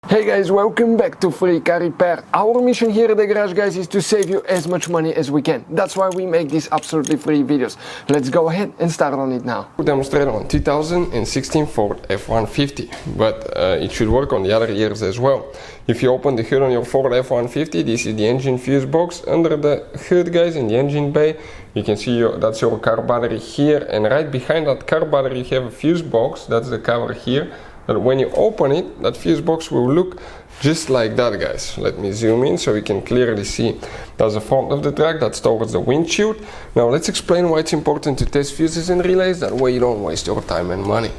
Hey guys, welcome back to Free Car Repair. Our mission here at the garage, guys, is to save you as much money as we can. That's why we make these absolutely free videos. Let's go ahead and start on it now. We demonstrate on 2016 Ford F-150, but it should work on the other years as well. If you open the hood on your Ford F-150, this is the engine fuse box. Under the hood, guys, in the engine bay, you can see that's your car battery here, and right behind that car battery you have a fuse box. That's the cover here. But when you open it, that fuse box will look just like that, guys. Let me zoom in so you can clearly see. That's the front of the truck, that's towards the windshield. Now let's explain why it's important to test fuses and relays, that way you don't waste your time and money.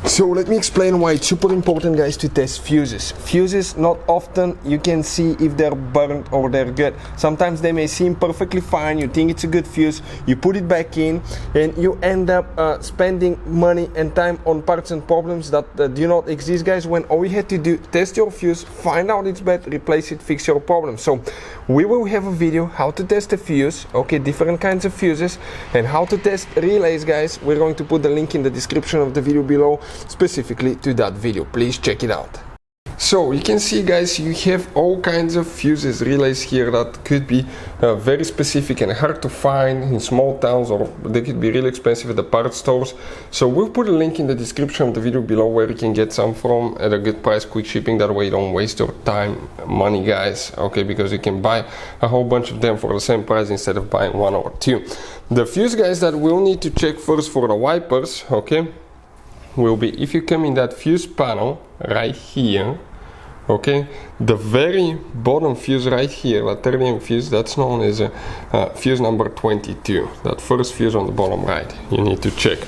So let me explain why it's super important, guys, to test fuses. Fuses, not often you can see if they're burnt or they're good. Sometimes they may seem perfectly fine, you think it's a good fuse, you put it back in and you end up spending money and time on parts and problems that do not exist, guys, when all you had to do, test your fuse, find out it's bad, replace it, fix your problem. So we will have a video how to test a fuse, okay, different kinds of fuses, and how to test relays, guys. We're going to put the link in the description of the video below specifically to that video. Please check it out. So you can see, guys, you have all kinds of fuses, relays here that could be very specific and hard to find in small towns, or they could be really expensive at the parts stores. So we'll put a link in the description of the video below where you can get some from at a good price, quick shipping. That way you don't waste your time, money, guys, okay, because you can buy a whole bunch of them for the same price instead of buying one or two. The fuse, guys, that we'll need to check first for the wipers, okay, will be if you come in that fuse panel right here, okay, the very bottom fuse right here, that ternium fuse, that's known as a fuse number 22, that first fuse on the bottom right, you need to check.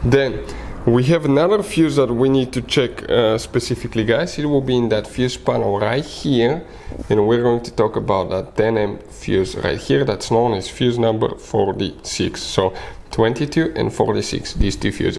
Then we have another fuse that we need to check specifically, guys. It will be in that fuse panel right here, and we're going to talk about that 10M fuse right here, that's known as fuse number 46. So 22 and 46, these two fuses.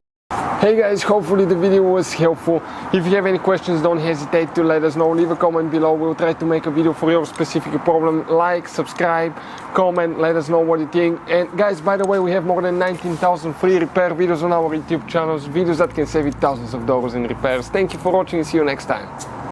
Hey guys, hopefully the video was helpful. If you have any questions, don't hesitate to let us know. Leave a comment below. We'll try to make a video for your specific problem. Like, subscribe, comment, let us know what you think. And guys, by the way, we have more than 19,000 free repair videos on our YouTube channels, videos that can save you thousands of dollars in repairs. Thank you for watching and see you next time.